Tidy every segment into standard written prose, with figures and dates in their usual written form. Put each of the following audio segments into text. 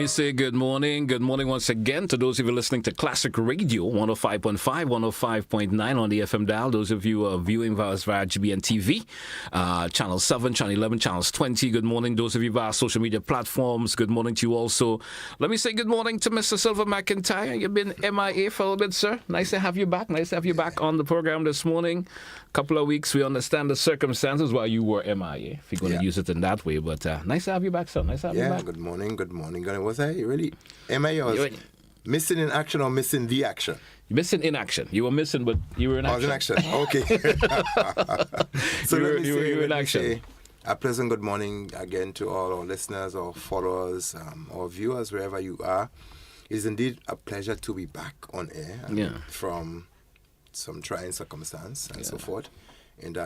me say good morning. Good morning once again to those of you listening to Classic Radio 105.5, 105.9 on the FM dial. Those of you viewing via GBN TV, Channel 7, Channel 11, Channels 20. Good morning. Those of you via social media platforms, good morning to you also. Let me say good morning to Mr. Sylvan McIntyre. You've been MIA for a little bit, sir. Nice to have you back. Nice to have you back on the program this morning. Couple of weeks, we understand the circumstances why you were MIA, if you're going to use it in that way. But nice to have you back, sir. Nice to have you back. Good morning. Was I really MIA? Was missing in action or missing the action? Missing in action. You were missing, but you were in action. I was in action. Okay. So you were in action. A pleasant good morning again to all our listeners, or followers, or viewers, wherever you are. It is indeed a pleasure to be back on air from some trying circumstance and so forth. And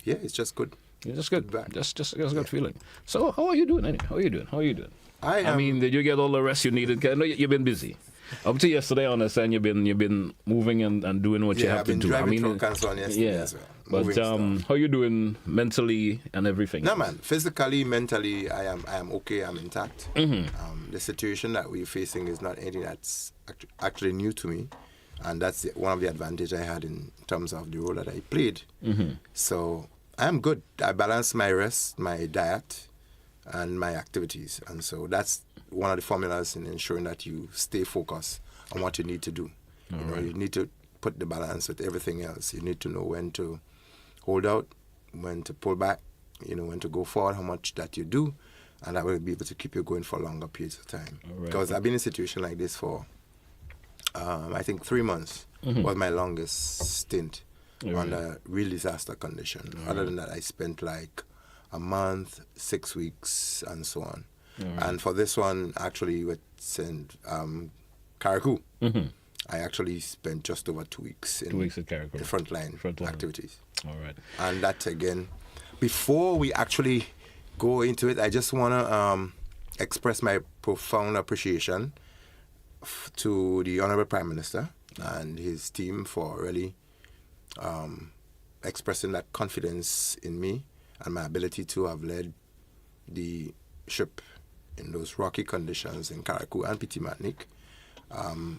it's just good. Yeah, just good. Just good feeling. So how are you doing anyway? How are you doing? I mean, did you get all the rest you needed? I know you've been busy. Up to yesterday, I understand you've been moving and doing what you have to do. I mean, yesterday as well. But how are you doing mentally and everything? No, man. Physically, mentally, I am okay. I'm intact. Mm-hmm. The situation that we're facing is not anything that's actually new to me. And that's one of the advantages I had in terms of the role that I played. Mm-hmm. So I'm good. I balance my rest, my diet, and my activities. And so that's one of the formulas in ensuring that you stay focused on what you need to do. You need to put the balance with everything else. You need to know when to hold out, when to pull back, when to go forward, how much that you do, and that will be able to keep you going for longer periods of time. Because I've been in a situation like this for I think 3 months was my longest stint on a real disaster condition. Other than that, I spent like a month, 6 weeks, and so on. And for this one, actually, with Carriacou, I actually spent just over 2 weeks in frontline activities. All right. And that, again, before we actually go into it, I just want to express my profound appreciation to the Honorable Prime Minister and his team for really expressing that confidence in me and my ability to have led the ship in those rocky conditions in Carriacou and Petit Martinique.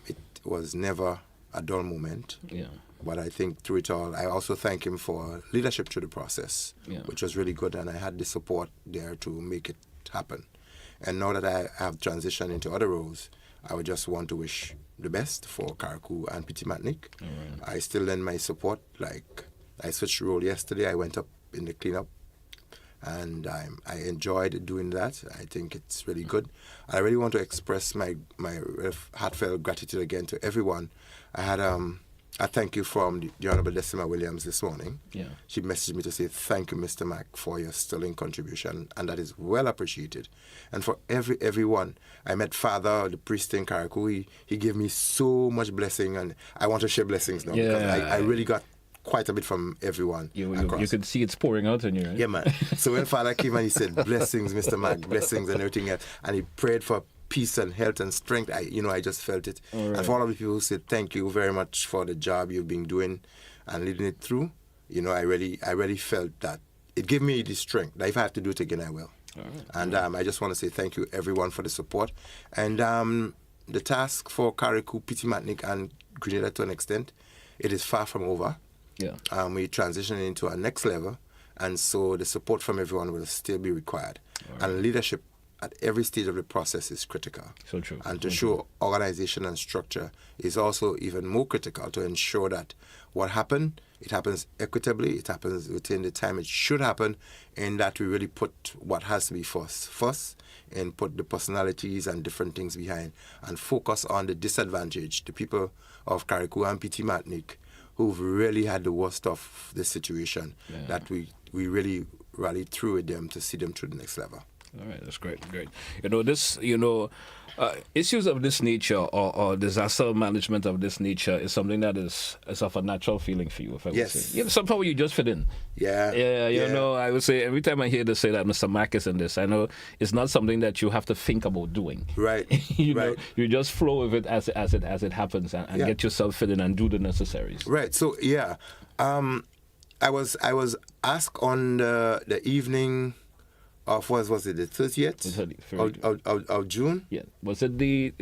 It was never a dull moment. Yeah. But I think through it all, I also thank him for leadership through the process, which was really good, and I had the support there to make it happen. And now that I have transitioned into other roles, I would just want to wish the best for Carriacou and Petit Martinique. I still lend my support. Like, I switched role yesterday. I went up in the cleanup, and I enjoyed doing that. I think it's really good. I really want to express my heartfelt gratitude again to everyone. I had a thank you from the Honourable Decima Williams this morning. Yeah. She messaged me to say, thank you, Mr. Mac, for your sterling contribution, and that is well appreciated. And for everyone, I met Father, the priest in Carriacou. He gave me so much blessing, and I want to share blessings now because I really got quite a bit from everyone. You could see it's pouring out on you, right? Yeah, man. So when Father came and he said, blessings, Mr. Mac, blessings and everything else, and he prayed for peace and health and strength, I just felt it. And for all of the people who said thank you very much for the job you've been doing and leading it through, I really felt that it gave me the strength that if I have to do it again, I will. And I just want to say thank you everyone for the support. And the task for Carriacou, Petit Martinique and Grenada to an extent, it is far from over. Yeah. We're transitioning into our next level, and so the support from everyone will still be required. And leadership at every stage of the process is critical. So true. And to show organization and structure is also even more critical to ensure that what happened, it happens equitably, it happens within the time it should happen, and that we really put what has to be first, and put the personalities and different things behind, and focus on the disadvantaged, the people of Carriacou and Petit Martinique, who've really had the worst of this situation, that we really rallied through with them to see them through the next level. All right, that's great. Issues of this nature or disaster management of this nature is something that is of a natural feeling for you, if I would say. Somehow you just fit in. I would say every time I hear this say that Mr. Mack is in this, I know it's not something that you have to think about doing. Right. know, you just flow with it as it happens and get yourself fit in and do the necessaries. Right. So I was asked on the evening was it the 30th of June? Yeah. Was it the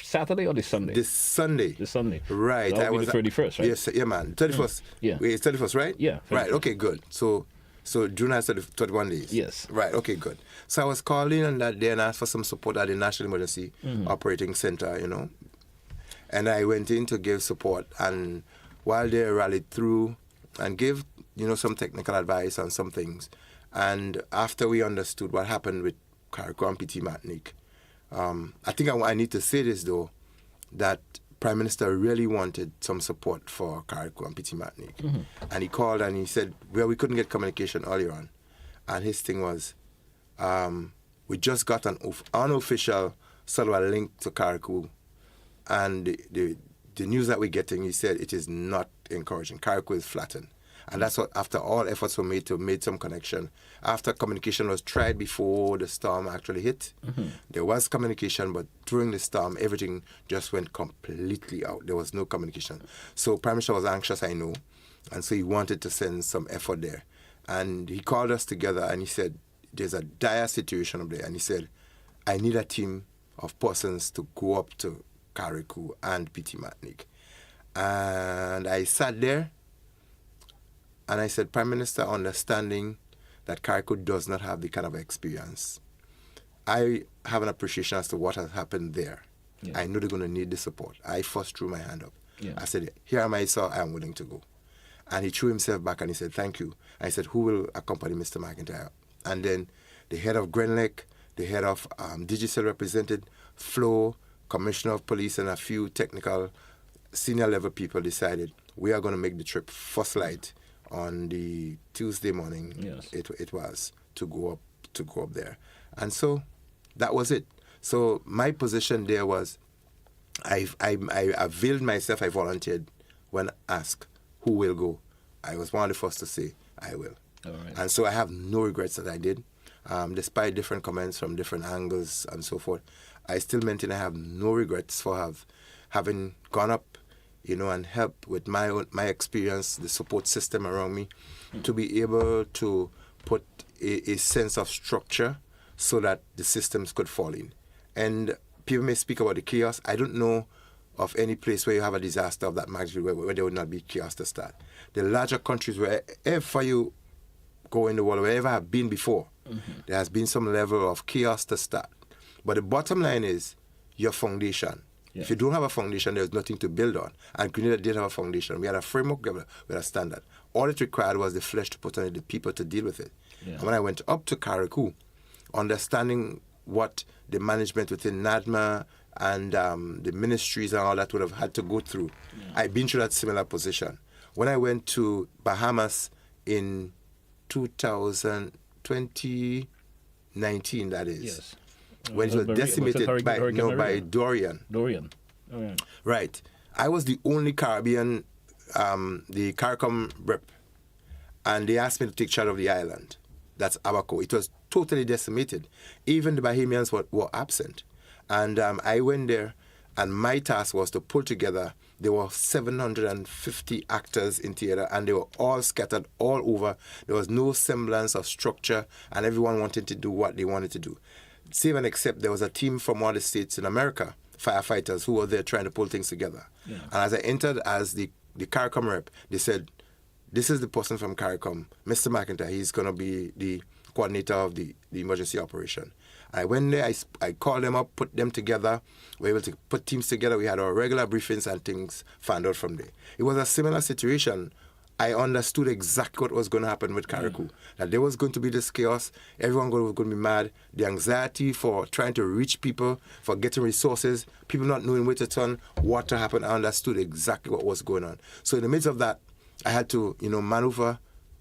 Saturday or the Sunday? This Sunday. The Sunday. Right. So that would be the 31st, right? Yes, yeah, man. 31st. Yeah. Wait, it's 31st, right? Yeah. 31st. Right. Okay, good. So June has 31 days. Yes. Right. Okay, good. So I was called in on that day and asked for some support at the National Emergency Operating Center, And I went in to give support, and while they rallied through and gave, some technical advice on some things, and after we understood what happened with Carriacou and Petit Martinique, I think I need to say this, though, that Prime Minister really wanted some support for Carriacou and Petit Martinique. And he called and he said, well, we couldn't get communication earlier on. And his thing was, we just got an unofficial cellular link to Carriacou, and the news that we're getting, he said, it is not encouraging. Carriacou is flattened. And that's what, after all efforts were made to make some connection, after communication was tried before the storm actually hit, there was communication, but during the storm, everything just went completely out. There was no communication. So Prime Minister was anxious, I know, and so he wanted to send some effort there. And he called us together and he said, there's a dire situation up there. And he said, I need a team of persons to go up to Carriacou and Petit Martinique. And I sat there and I said, Prime Minister, understanding that Carriacou does not have the kind of experience, I have an appreciation as to what has happened there. Yeah. I know they're going to need the support. I first threw my hand up. Yeah. I said, here am I, sir, I am willing to go. And he threw himself back and he said, thank you. I said, who will accompany Mr. McIntyre? And then the head of Glen, the head of Digicel represented, Flo, Commissioner of Police, and a few technical senior level people decided we are going to make the trip first light on the Tuesday morning. Yes. It was to go up there. And so that was it. So my position there was I availed myself, I volunteered when asked who will go. I was one of the first to say I will. All right. And so I have no regrets that I did. Despite different comments from different angles and so forth, I still maintain I have no regrets for having gone up, and helped with my experience, the support system around me, to be able to put a sense of structure so that the systems could fall in. And people may speak about the chaos. I don't know of any place where you have a disaster of that magnitude where there would not be chaos to start. The larger countries, wherever you go in the world, wherever I've been before, there has been some level of chaos to start. But the bottom line is your foundation. Yeah. If you don't have a foundation, there's nothing to build on. And Grenada did have a foundation. We had a framework, we had a standard. All it required was the flesh to put on it, the people to deal with it. Yeah. And when I went up to Carriacou, understanding what the management within NADMA and the ministries and all that would have had to go through, I've been through that similar position. When I went to Bahamas in 2019, that is. Yes. When it was decimated by Dorian. Dorian. Right. I was the only Caribbean, the CARICOM rep, and they asked me to take charge of the island. That's Abaco. It was totally decimated. Even the Bahamians were absent. And I went there, and my task was to pull together. There were 750 actors in theater, and they were all scattered all over. There was no semblance of structure, and everyone wanted to do what they wanted to do. Save and except there was a team from one of the states in America, firefighters, who were there trying to pull things together. Yeah. And as I entered as the CARICOM rep, they said, this is the person from CARICOM, Mr. McIntyre. He's going to be the coordinator of the emergency operation. I went there, I called them up, put them together. We were able to put teams together. We had our regular briefings and things found out from there. It was a similar situation. I understood exactly what was going to happen with Carriacou. That there was going to be this chaos. Everyone was going to be mad. The anxiety for trying to reach people, for getting resources, people not knowing where to turn, what to happen. I understood exactly what was going on. So in the midst of that, I had to, maneuver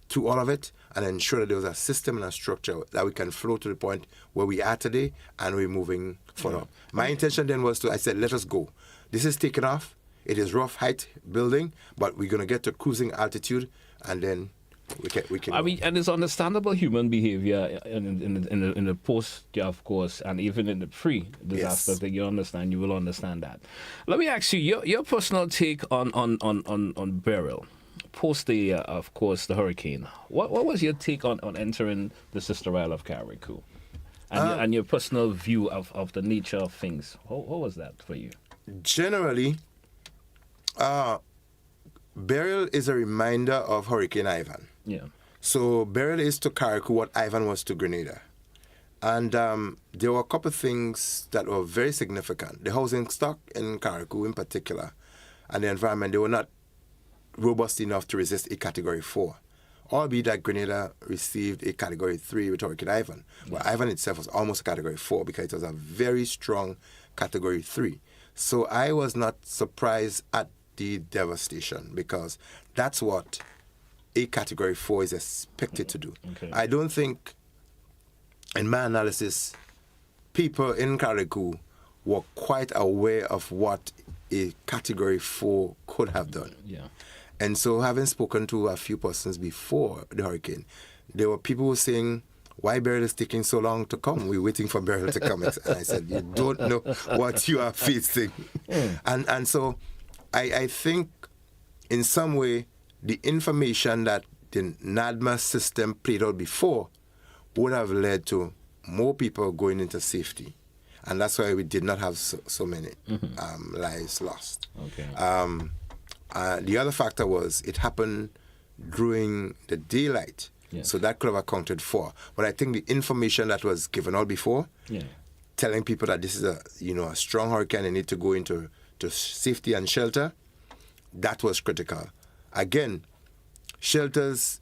through all of it and ensure that there was a system and a structure that we can flow to the point where we are today and we're moving forward. My intention then was I said, let us go. This is taking off. It is rough height building, but we're going to get to cruising altitude, and then we can. I mean, and it's understandable human behavior in the post, of course, and even in the pre-disaster thing. You will understand that. Let me ask you your personal take on burial. post the, of course, the hurricane, what was your take on entering the sister isle of Carriacou? And your personal view of the nature of things. What was that for you? Generally, Beryl is a reminder of Hurricane Ivan. Yeah. So Beryl is to Carriacou what Ivan was to Grenada. And there were a couple of things that were very significant. The housing stock in Carriacou in particular and the environment, they were not robust enough to resist a Category 4. Albeit that Grenada received a Category 3 with Hurricane Ivan. But Ivan itself was almost a Category 4 because it was a very strong Category 3. So I was not surprised at the devastation because that's what a Category 4 is expected to do. Okay. I don't think, in my analysis, people in Carriacou were quite aware of what a Category 4 could have done. Yeah. And so, having spoken to a few persons before the hurricane, there were people who were saying, why Beryl is taking so long to come? We're waiting for Beryl to come. And I said, you don't know what you are facing. And so, I think, in some way, the information that the NADMA system played out before would have led to more people going into safety. And that's why we did not have so many lives lost. Okay. The other factor was it happened during the daylight, so that could have accounted for. But I think the information that was given out before, telling people that this is a strong hurricane, they need to go into safety and shelter, that was critical. Again, shelters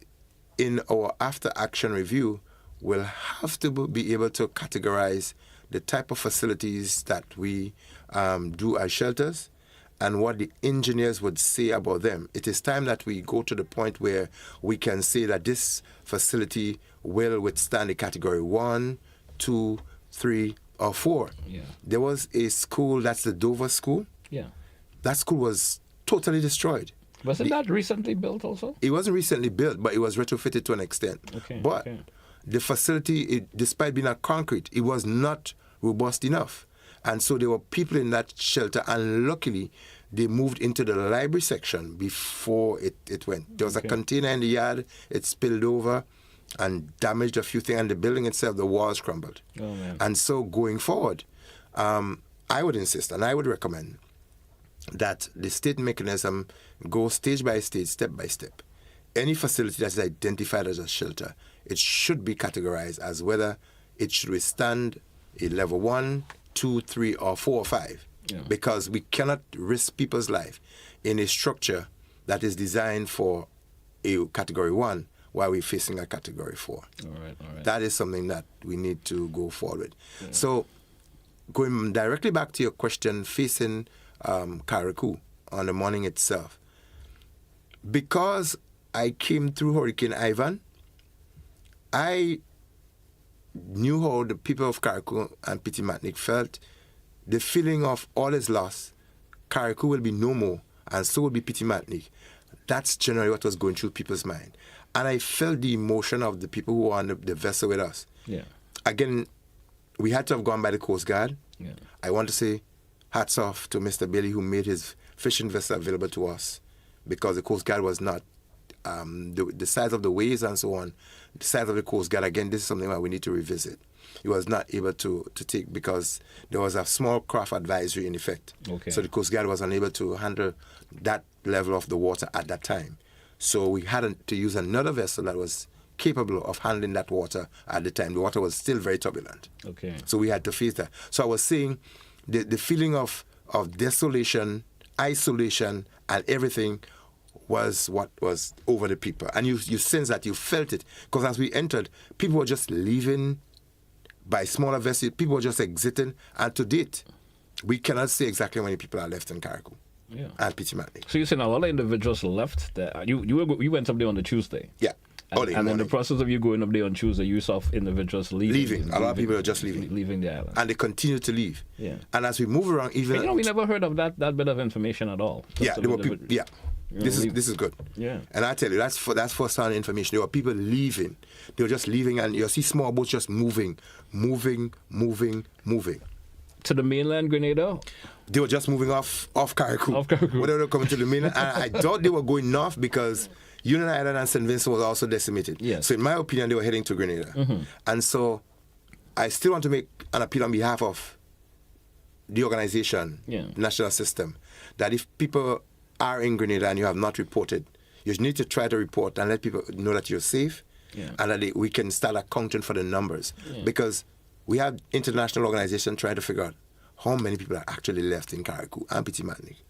in our after-action review will have to be able to categorize the type of facilities that we do as shelters and what the engineers would say about them. It is time that we go to the point where we can say that this facility will withstand a Category 1, 2, 3, or 4. Yeah. There was a school, that's the Dover School. Yeah. That school was totally destroyed. Wasn't that recently built also? It wasn't recently built, but it was retrofitted to an extent. Okay. But the facility, despite being a concrete, it was not robust enough. And so there were people in that shelter, and luckily they moved into the library section before it went. There was a container in the yard, it spilled over and damaged a few things, and the building itself, the walls crumbled. Oh, man. And so going forward, I would insist and I would recommend that the state mechanism go stage by stage, step by step. Any facility that is identified as a shelter, it should be categorized as whether it should withstand a level 1, 2, 3, or 4 or 5. Yeah. Because we cannot risk people's life in a structure that is designed for a Category 1 while we're facing a Category 4. All right. That is something that we need to go forward with. Yeah. So, going directly back to your question, facing Carriacou on the morning itself, because I came through Hurricane Ivan, I knew how the people of Carriacou and Petit Martinique felt. The feeling of all is lost, Carriacou will be no more, and so will be Petit Martinique. That's generally what was going through people's mind. And I felt the emotion of the people who were on the vessel with us. Yeah. Again, we had to have gone by the Coast Guard. Yeah. I want to say hats off to Mr. Bailey, who made his fishing vessel available to us, because the Coast Guard was not the size of the waves and so on. The size of the Coast Guard, again, this is something that we need to revisit. He was not able to take because there was a small craft advisory in effect. Okay. So the Coast Guard was unable to handle that level of the water at that time. So we had to use another vessel that was capable of handling that water at the time. The water was still very turbulent. Okay. So we had to face that. So I was saying the feeling of desolation, isolation, and everything was what was over the people. And you sense that, you felt it. Because as we entered, people were just leaving by smaller vessels. People were just exiting. And to date, we cannot say exactly how many people are left in Carriacou. Yeah. And Petit Martinique. So you're saying a lot of individuals left there. You went up there on the Tuesday. Yeah. And in the process of you going up there on Tuesday, you saw individuals leaving. A lot of people are just leaving. Leaving the island. And they continue to leave. Yeah. And as we move around, even... we never heard of that bit of information at all. There were people... Yeah. This is good. Yeah. And I tell you, that's first-hand information. There were people leaving. They were just leaving, and you see small boats just moving. To the mainland, Grenada? They were just moving off Carriacou. When they were coming to the mainland. And I thought they were going north because Union Island and St. Vincent was also decimated. Yes. So in my opinion, they were heading to Grenada. And so I still want to make an appeal on behalf of the organization, national system, that if people are in Grenada and you have not reported, you need to try to report and let people know that you're safe and that we can start accounting for the numbers. Because we have international organizations trying to figure out how many people are actually left in Carriacou and Petit Martinique.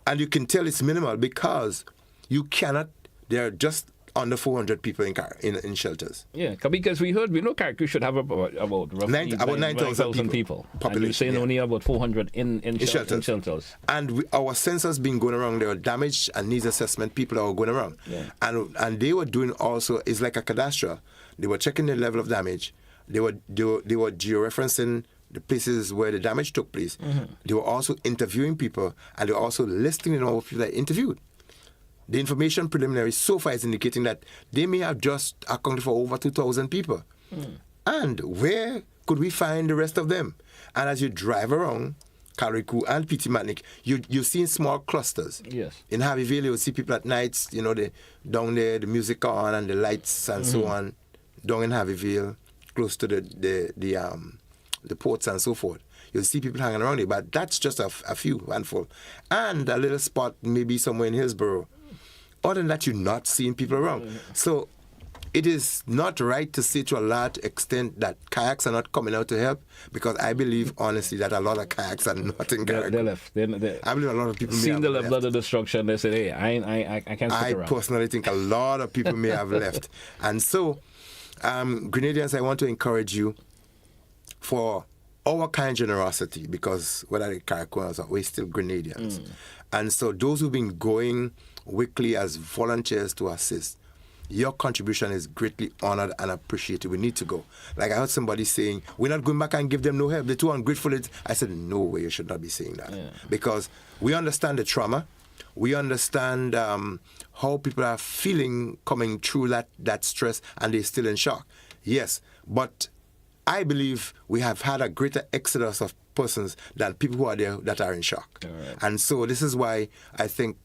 And you can tell it's minimal because you cannot, there are just under 400 people in shelters. Because we know Carriacou should have about roughly 9,000 people. Population. And you're saying only about 400 in shelters. And our census being going around, there were damage and needs assessment people that were going around. And they were doing also, it's like a cadastral. They were checking the level of damage. They were georeferencing the places where the damage took place. They were also interviewing people, and they were also listing the number of people that interviewed. The information preliminary so far is indicating that they may have just accounted for over 2,000 people. And where could we find the rest of them? And as you drive around Carriacou and Petit Martinique, you're seeing small clusters. In Harveyville, you'll see people at nights, down there, the music on and the lights and so on, down in Harveyville, close to the ports and so forth. You'll see people hanging around there, but that's just a few handful. And a little spot maybe somewhere in Hillsborough. Other than that, you're not seeing people around. So it is not right to say to a large extent that kayaks are not coming out to help, because I believe, honestly, that a lot of kayaks are not in Carriacou. They left. I believe a lot of people seen the level of the destruction. They said, hey, I can't stick around. I personally think a lot of people may have left. And so, Grenadians, I want to encourage you for our kind generosity, because whether they're Carriacouans or we're still Grenadians. And so those who've been going weekly as volunteers to assist, your contribution is greatly honored and appreciated. We need to go. Like I heard somebody saying, we're not going back and give them no help. They're too ungrateful. I said, no way, you should not be saying that. Because we understand the trauma. We understand how people are feeling coming through that stress, and they're still in shock. Yes, but I believe we have had a greater exodus of persons than people who are there that are in shock. And so this is why I think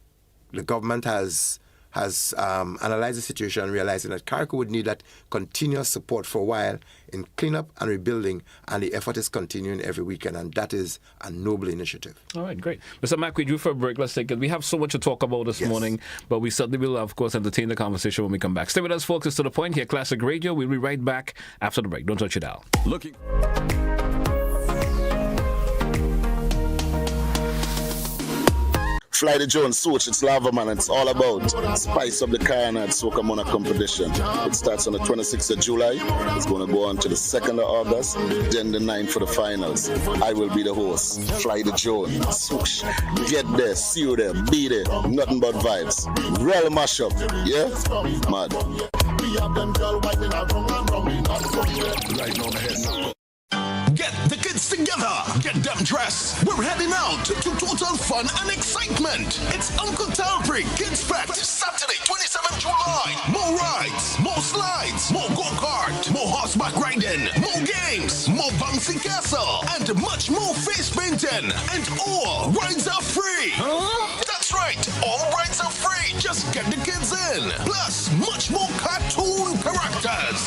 the government has analyzed the situation, realizing that Carriacou would need that continuous support for a while in cleanup and rebuilding, and the effort is continuing every weekend, and that is a noble initiative. All right, great. Mr. Mack, we do for a break. Let's take it. We have so much to talk about this morning, but we certainly will, of course, entertain the conversation when we come back. Stay with us, folks. It's To The Point here, Classic Radio. We'll be right back after the break. Don't touch your dial. Fly the Jones Switch, it's Lava Man. It's all about spice up the Carnatic Soca Mona competition. It starts on the 26th of July. It's going to go on to the 2nd of August, then the 9th for the finals. I will be the host. Fly the Jones Switch. Get there, see you there, be there. Nothing but vibes. Real mashup, yeah? Mad. Get the kids together. Get them dressed. We're heading out to total fun and excitement. It's Uncle Talbrig Kids Fest, Saturday, 27th July. More rides, more slides, more go-kart, more horseback riding, more games, more bouncy castle, and much more face painting. And all rides are free. That's right. All rides are free. Just get the kids in. Plus, much more cartoon characters.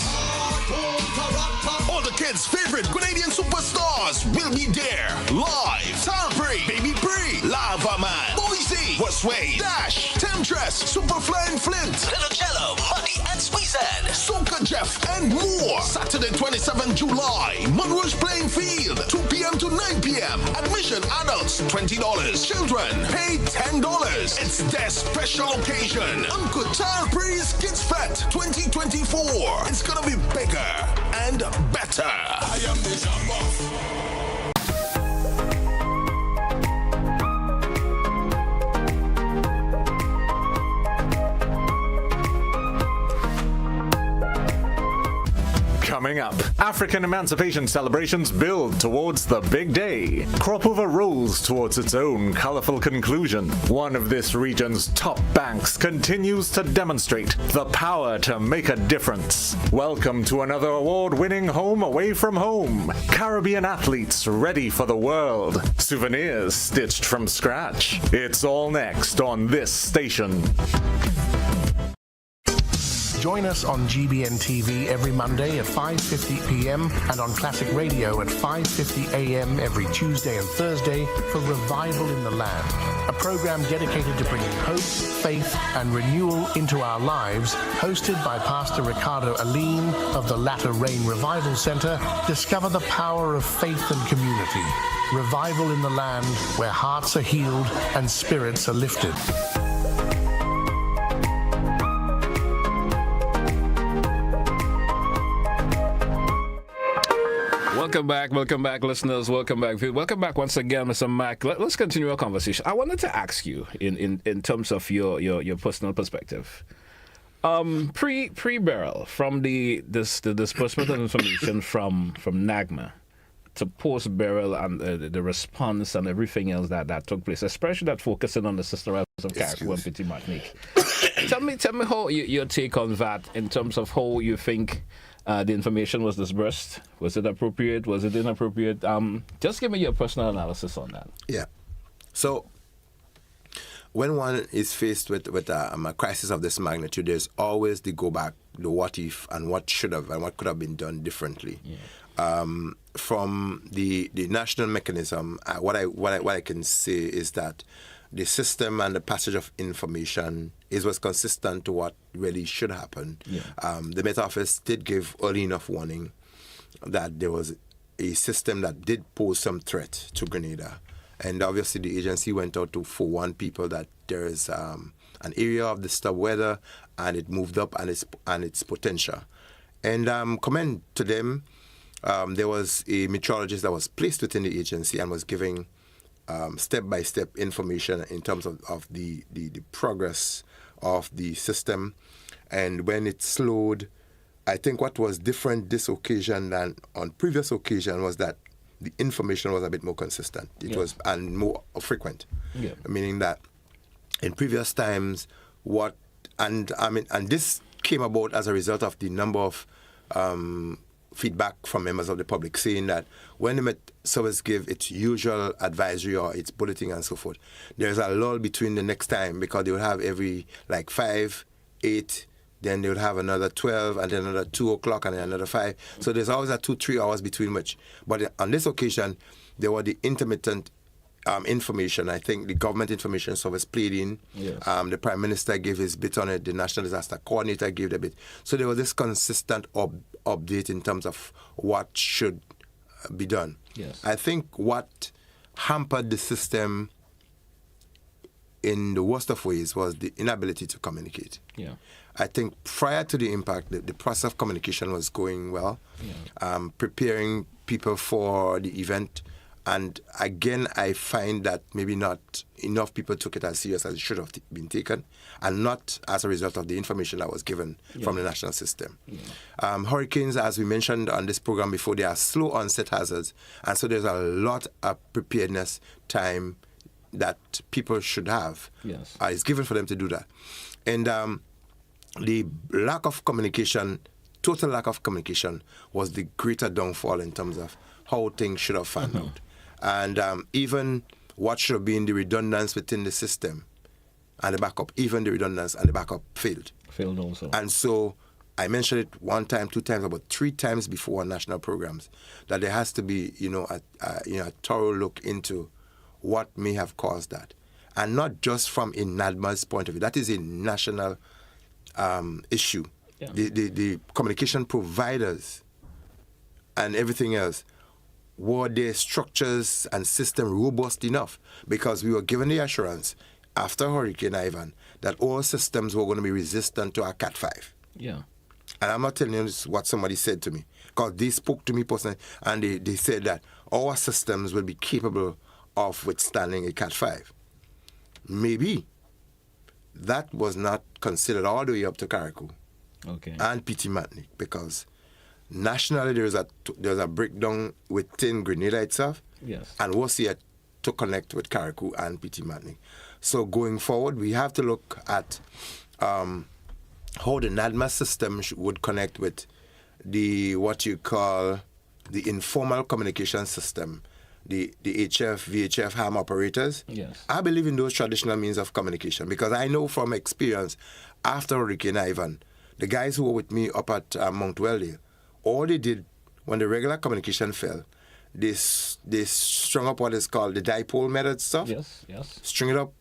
All the kids' favorite Canadian superstars will be there. Live. Talbrig, Baby Bree, Lava Man, Boise, Westway, Dash, Temptress, Superfly and Flint, Little Jello, Muddy and Squeezehead, Soca Jeff, and more. Saturday, 27th July, Monroe's Playing Field, 2 p.m. to 9 p.m. Admission adults, $20. Children, pay $10. It's their special occasion. Uncle Talbrig's Kids Fest 2024. It's gonna be bigger and better. I am the Jumbo. Coming up, African emancipation celebrations build towards the big day. Crop Over rolls towards its own colorful conclusion. One of this region's top banks continues to demonstrate the power to make a difference. Welcome to another award-winning Home Away from Home. Caribbean athletes ready for the world. Souvenirs stitched from scratch. It's all next on this station. Join us on GBN TV every Monday at 5:50 p.m. and on Classic Radio at 5:50 a.m. every Tuesday and Thursday for Revival in the Land, a program dedicated to bringing hope, faith, and renewal into our lives, hosted by Pastor Ricardo Aline of the Latter Rain Revival Center. Discover the power of faith and community. Revival in the Land, where hearts are healed and spirits are lifted. Welcome back, listeners. Welcome back once again, Mr. Mac. Let's continue our conversation. I wanted to ask you, in terms of your personal perspective, pre-burial, from the disbursement of information from NAGMA to post-burial and the response and everything else that took place, especially that focusing on the Sister Isles of Carriacou and Petit Martinique. Tell me how your take on that, in terms of how you think the information was disbursed. Was it appropriate? Was it inappropriate? Just give me your personal analysis on that. Yeah. So, when one is faced with a crisis of this magnitude, there's always the go back, the what if, and what should have and what could have been done differently. Yeah. From the national mechanism, what I can say is that the system and the passage of information was consistent to what really should happen. Yeah. The Met Office did give early enough warning that there was a system that did pose some threat to Grenada. And obviously the agency went out to forewarn people that there is an area of disturbed weather, and it moved up and its potential. And commend to them. There was a meteorologist that was placed within the agency and was giving step-by-step information in terms of the progress of the system. And when it slowed, I think what was different this occasion than on previous occasion was that the information was a bit more consistent. It was and more frequent, meaning that in previous times, and this came about as a result of the number of feedback from members of the public saying that when the Met Service give its usual advisory or its bulletin and so forth, there's a lull between the next time, because they would have every 5, 8, then they would have another 12, and then another 2 o'clock, and then another 5. So there's always a 2-3 hours between which. But on this occasion, there were the intermittent information. I think the Government Information Service played in. Yes. The Prime Minister gave his bit on it. The National Disaster Coordinator gave the bit. So there was this consistent update in terms of what should be done. Yes. I think what hampered the system in the worst of ways was the inability to communicate. Yeah. I think prior to the impact, the process of communication was going well, preparing people for the event. And again, I find that maybe not enough people took it as serious as it should have been taken, and not as a result of the information that was given from the national system. Yeah. Hurricanes, as we mentioned on this program before, they are slow onset hazards, and so there's a lot of preparedness time that people should have. Yes. It's given for them to do that. And the lack of communication, total lack of communication, was the greater downfall in terms of how things should have found out. And even what should have been the redundancy within the system and the backup, even the redundancy and the backup failed. Failed also. And so I mentioned it 1 time, 2 times, about 3 times before on national programs, that there has to be, a thorough look into what may have caused that. And not just from a NADMA's point of view. That is a national issue. Yeah. The communication providers and everything else, were their structures and system robust enough? Because we were given the assurance after Hurricane Ivan that all systems were going to be resistant to our Cat 5. Yeah. And I'm not telling you this what somebody said to me, because they spoke to me personally, and they said that our systems will be capable of withstanding a Cat 5. Maybe that was not considered all the way up to Carriacou and Petit Martinique, because nationally, there's a breakdown within Grenada itself, and was yet to connect with Carriacou and Petit Martinique. So going forward, we have to look at how the NADMA system would connect with what you call the informal communication system, the HF, VHF ham operators. Yes. I believe in those traditional means of communication, because I know from experience after Hurricane Ivan, the guys who were with me up at Mount Welldale, all they did when the regular communication fell, they strung up what is called the dipole method stuff. Yes. String it up,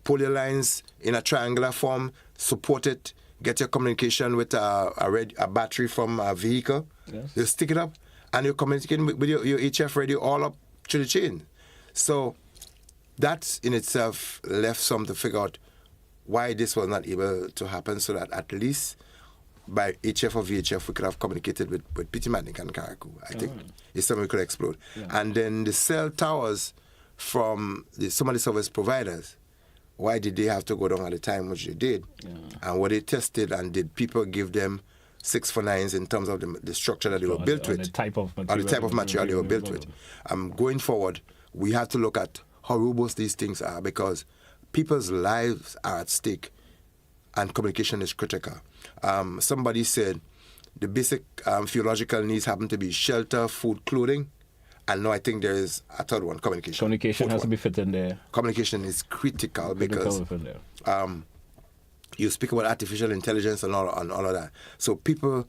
pull your lines in a triangular form, support it, get your communication with a battery from a vehicle. Yes. You stick it up, and you're communicating with your HF radio all up to the chain. So that in itself left some to figure out why this was not able to happen, so that at least by HF or VHF we could have communicated with Pittimatnik and Carriacou. I think it's something we could explode. Yeah. And then the cell towers from some of the service providers, why did they have to go down at the time which they did? Yeah. And what they tested, and did people give them 649s in terms of the structure that they were built with? The type of material. Or the type of material they were built with. Going forward, we have to look at how robust these things are, because people's lives are at stake and communication is critical. Somebody said the basic physiological needs happen to be shelter, food, clothing, and now I think there is a third one, communication. Communication has to be fit in there. Communication is critical because you speak about artificial intelligence and all of that. So people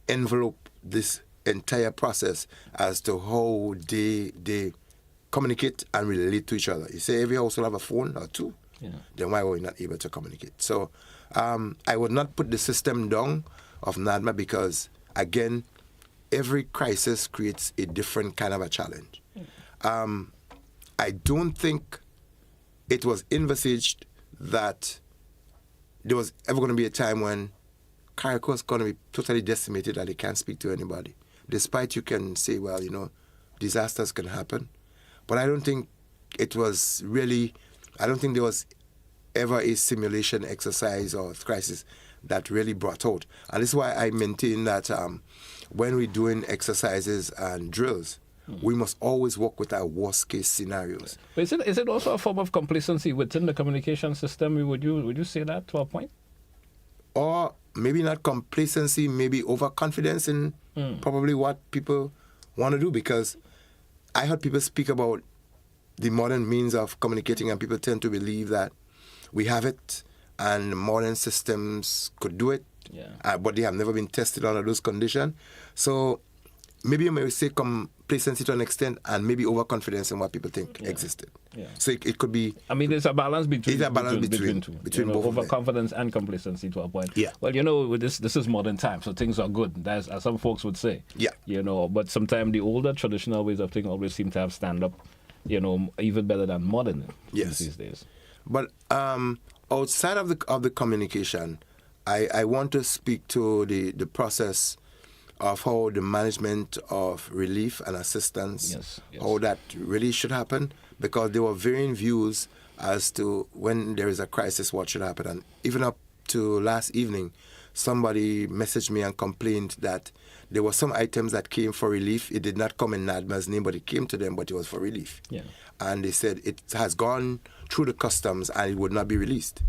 envelope this entire process as to how they communicate and relate to each other. You say every household have a phone or two, then why were we not able to communicate? So I would not put the system down of NADMA because, again, every crisis creates a different kind of a challenge. I don't think it was envisaged that there was ever going to be a time when Carriacou is going to be totally decimated that they can't speak to anybody. Despite you can say, well, disasters can happen. But I don't think it was really, I don't think there was ever a simulation exercise or crisis that really brought out. And this is why I maintain that when we're doing exercises and drills, we must always work with our worst case scenarios. But is it also a form of complacency within the communication system? Would you say that to a point? Or maybe not complacency, maybe overconfidence in probably what people want to do, because I heard people speak about the modern means of communicating, and people tend to believe that we have it and modern systems could do it, but they have never been tested under those conditions. So maybe you may say complacency to an extent, and maybe overconfidence in what people think existed. Yeah. So it could be. I mean, there's a balance between. There's a balance between both overconfidence and complacency to a point. Yeah. Well, this is modern times, so things are good. That's as some folks would say. Yeah. But sometimes the older traditional ways of thinking always seem to have stand up. Even better than modern. These days. But outside of the communication, I want to speak to the process of how the management of relief and assistance, how that really should happen, because there were varying views as to when there is a crisis, what should happen. And even up to last evening, somebody messaged me and complained that there were some items that came for relief. It did not come in NADMA's name, but it came to them, but it was for relief. Yeah. And they said it has gone through the customs and it would not be released.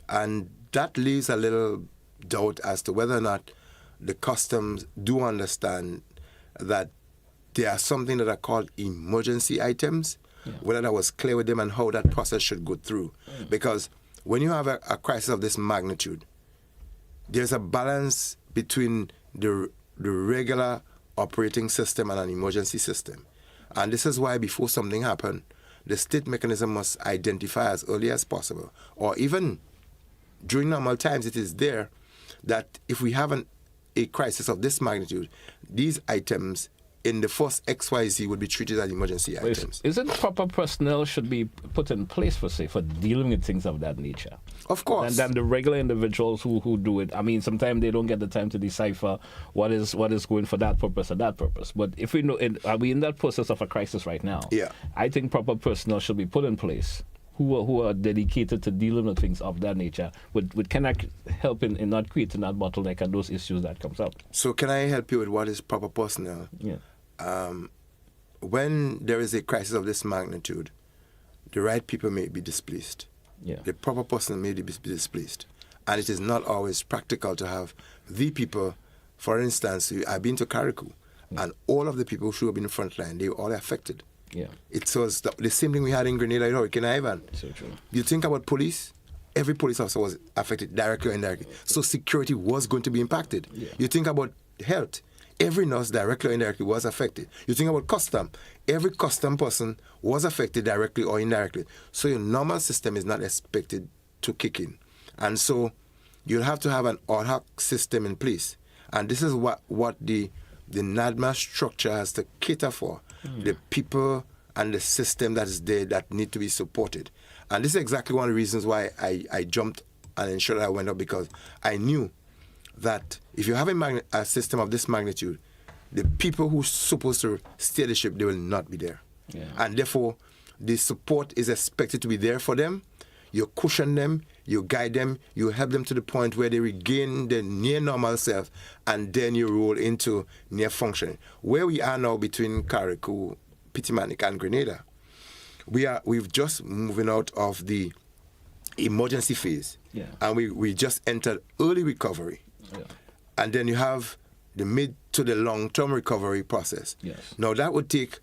And that leaves a little doubt as to whether or not the customs do understand that there are something that are called emergency items, whether that was clear with them and how that process should go through. Because when you have a crisis of this magnitude, there's a balance between the regular operating system and an emergency system. And this is why before something happens, the state mechanism must identify as early as possible, or even during normal times it is there, that if we have a crisis of this magnitude, these items in the first XYZ would be treated as emergency items. Isn't proper personnel should be put in place for dealing with things of that nature? Of course. And then the regular individuals who do it, I mean, sometimes they don't get the time to decipher what is going for that purpose or that purpose. But if we know, are we in that process of a crisis right now? Yeah. I think proper personnel should be put in place who are dedicated to dealing with things of that nature, would can help in not creating that bottleneck and those issues that comes up. So can I help you with what is proper personnel? Yeah. When there is a crisis of this magnitude, the right people may be displaced. Yeah. The proper person may be displaced. And it is not always practical to have the people. For instance, I've been to Carriacou, and all of the people who have been in the front line, they were all affected. Yeah. It was the same thing we had in Grenada, Hurricane Ivan. So true. You think about police, every police officer was affected directly or indirectly. So security was going to be impacted. Yeah. You think about health, every nurse directly or indirectly was affected. You think about custom, every custom person was affected directly or indirectly. So your normal system is not expected to kick in. And so you'll have to have an ad hoc system in place. And this is what the NADMA structure has to cater for, the people and the system that is there that need to be supported. And this is exactly one of the reasons why I jumped and ensured I went up, because I knew that if you have a system of this magnitude, the people who are supposed to steer the ship, they will not be there. Yeah. And therefore, the support is expected to be there for them. You cushion them, you guide them, you help them to the point where they regain their near normal self, and then you roll into near functioning. Where we are now between Carriacou, Pitamanik, and Grenada, we've just moving out of the emergency phase, and we just entered early recovery, and then you have the mid to the long-term recovery process. Yes. Now that would take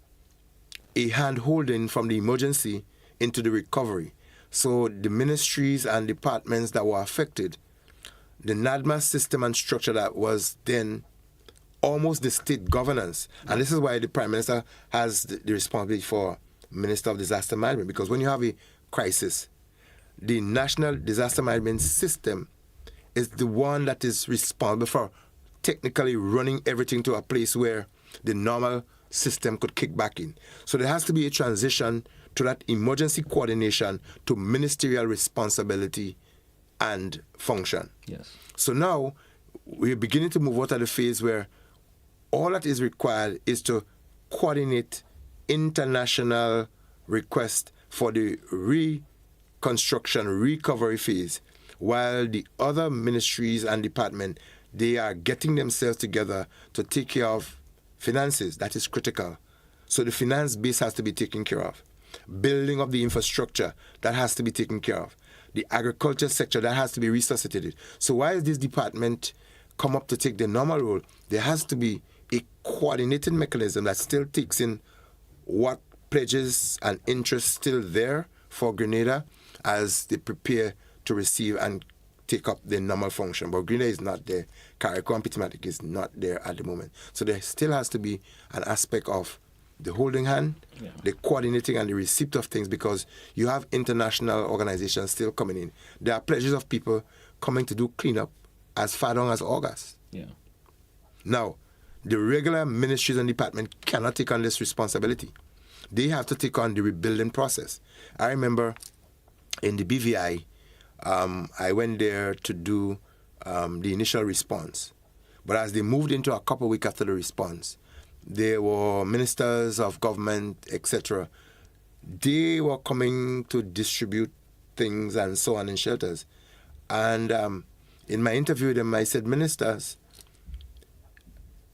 a hand-holding from the emergency into the recovery. So the ministries and departments that were affected, the NADMA system and structure that was then almost the state governance, and this is why the Prime Minister has the responsibility for Minister of Disaster Management, because when you have a crisis, the National Disaster Management System is the one that is responsible for technically running everything to a place where the normal system could kick back in. So there has to be a transition to that emergency coordination to ministerial responsibility and function. Yes. So now we're beginning to move out of the phase where all that is required is to coordinate international requests for the reconstruction, recovery phase, while the other ministries and departments, they are getting themselves together to take care of finances. That is critical. So the finance base has to be taken care of. Building of the infrastructure, that has to be taken care of. The agriculture sector, that has to be resuscitated. So while this department come up to take the normal role, there has to be a coordinated mechanism that still takes in what pledges and interests still there for Grenada as they prepare to receive and take up the normal function. But Grenada is not there. Carriacou and Pitamanik is not there at the moment. So there still has to be an aspect of the holding hand, the coordinating and the receipt of things, because you have international organizations still coming in. There are pledges of people coming to do cleanup as far down as August. Yeah. Now, the regular ministries and departments cannot take on this responsibility. They have to take on the rebuilding process. I remember in the BVI, I went there to do the initial response. But as they moved into a couple of weeks after the response, there were ministers of government, etc. They were coming to distribute things and so on in shelters. And in my interview with them, I said, ministers,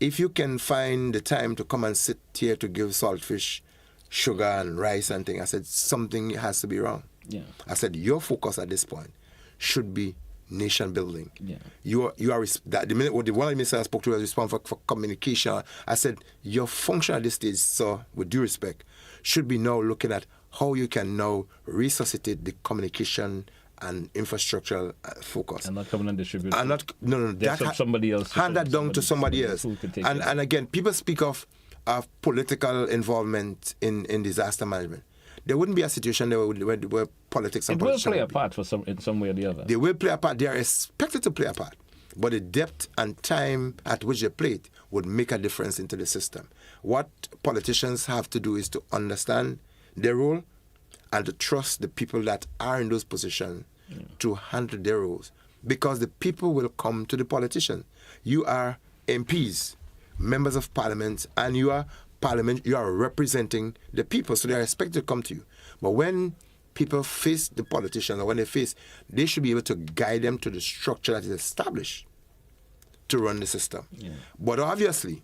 if you can find the time to come and sit here to give saltfish, sugar and rice and things, I said, something has to be wrong. Yeah. I said, your focus at this point should be nation building. Yeah. You are the minute what the one minister I spoke to was responsible for communication. I said, your function at this stage, sir, with due respect, should be now looking at how you can now resuscitate the communication and infrastructural focus. And not coming and distributing. And not that somebody else. Hand that down to somebody else. And again, people speak of political involvement in disaster management. There wouldn't be a situation there where politics and politics will play a part in some way or the other. They will play a part. They are expected to play a part. But the depth and time at which they play it would make a difference into the system. What politicians have to do is to understand their role and to trust the people that are in those positions to handle their roles. Because the people will come to the politician. You are MPs, members of parliament, and you are parliament, you are representing the people, so they are expected to come to you. But when people face the politicians, or when they should be able to guide them to the structure that is established to run the system. Yeah. But obviously,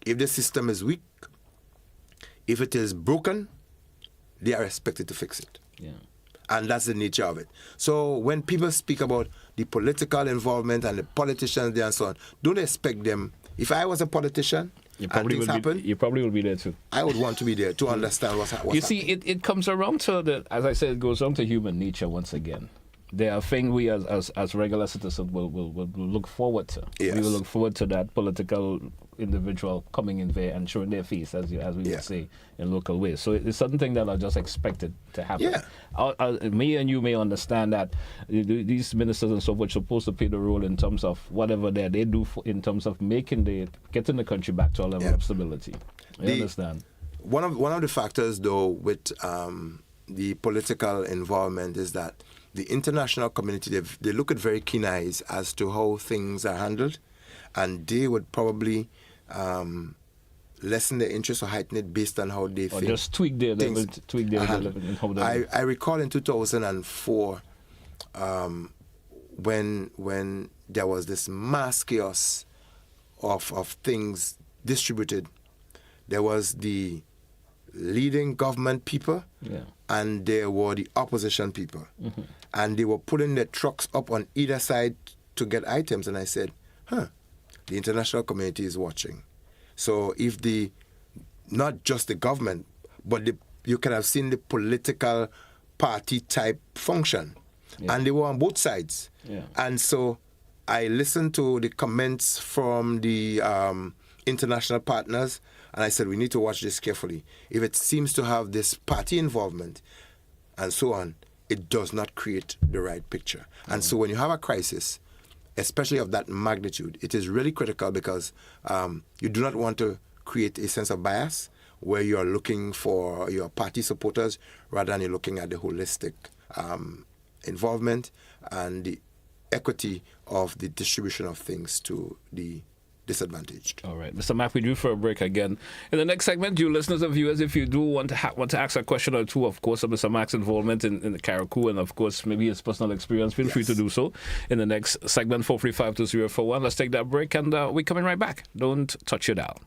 if the system is weak, if it is broken, they are expected to fix it. Yeah. And that's the nature of it. So when people speak about the political involvement and the politicians there and so on, don't expect them. If I was a politician, you probably will be there too. I would want to be there to understand what's happening. You see, it comes around to as I said, it goes on to human nature once again. There are things we as regular citizens will look forward to. Yes. We will look forward to that political individual coming in there and showing their face, as we would say, in local ways. So it's something that I just expected to happen. Yeah. Me and you may understand that these ministers and so forth are supposed to play the role in terms of whatever they do in terms of getting the country back to a level of stability. You understand? One of the factors, though, with the political involvement is that the international community, they look at very keen eyes as to how things are handled, and they would probably lessen their interest or heighten it based on how they think. Or just tweak their level in how they I recall in 2004 when there was this mass chaos of things distributed. There was the leading government people, and there were the opposition people. Mm-hmm. And they were putting their trucks up on either side to get items. And I said, the international community is watching. So if not just the government, but you can have seen the political party type function. Yeah. And they were on both sides. Yeah. And so I listened to the comments from the international partners, and I said, we need to watch this carefully. If it seems to have this party involvement and so on, it does not create the right picture. And so when you have a crisis, especially of that magnitude, it is really critical because you do not want to create a sense of bias where you're looking for your party supporters rather than you're looking at the holistic involvement and the equity of the distribution of things to the disadvantaged. All right, Mr. Mack, we do for a break again. In the next segment, you listeners and viewers, if you do want to ask a question or two, of course, of Mr. Mack's involvement in the Carriacou and, of course, maybe his personal experience, feel free to do so in the next segment, 435-2041. Let's take that break, and we're coming right back. Don't touch your dial.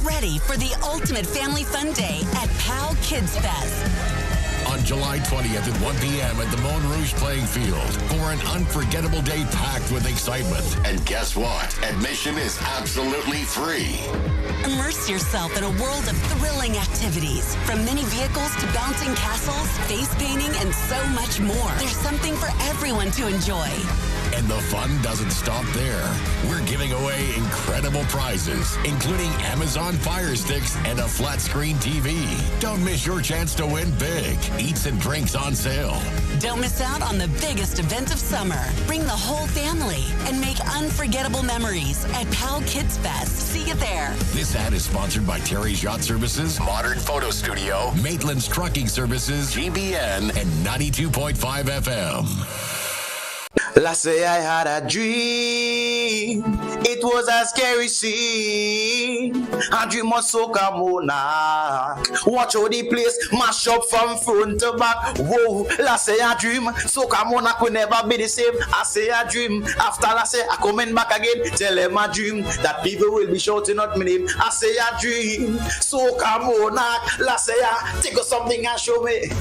Ready for the ultimate family fun day at PAL Kids Fest. On July 20th at 1 p.m. at the Moulin Rouge Playing Field for an unforgettable day packed with excitement. And guess what? Admission is absolutely free. Immerse yourself in a world of thrilling activities, from mini vehicles to bouncing castles, face painting, and so much more. There's something for everyone to enjoy. And the fun doesn't stop there. We're giving away incredible prizes, including Amazon Fire Sticks and a flat screen TV. Don't miss your chance to win big. Eats and drinks on sale. Don't miss out on the biggest event of summer. Bring the whole family and make unforgettable memories at PAL Kids Fest. See you there. This ad is sponsored by Terry's Yacht Services, Modern Photo Studio, Maitland's Trucking Services, GBN, and 92.5 FM. Last say I had a dream. It was a scary scene. A dream of soca monarch. Watch how the place mash up from front to back. Whoa, last say I dream. Soca monarch will never be the same. I say I dream. After last say I coming back again. Tell them I dream that people will be shouting out my name. I say I dream. Soca monarch. Last say I take us something and show me.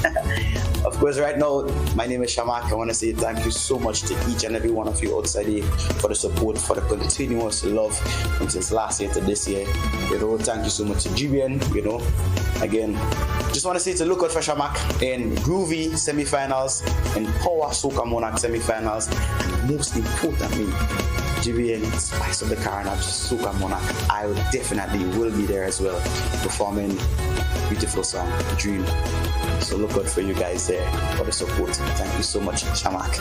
Of course, right now, my name is Shamak. I want to say thank you so much to each and every one of you outside here for the support, for the continuous love from since last year to this year. Thank you so much to GBN, Again, just want to say to look out for Shamak in Groovy semi-finals, in Power Soca Monarch semi-finals, and most importantly, GBN Spice of the Carnaval Soca Monarch. I definitely will be there as well, performing beautiful song, Dream. So look out for you guys there for the support. Thank you so much, Shamak.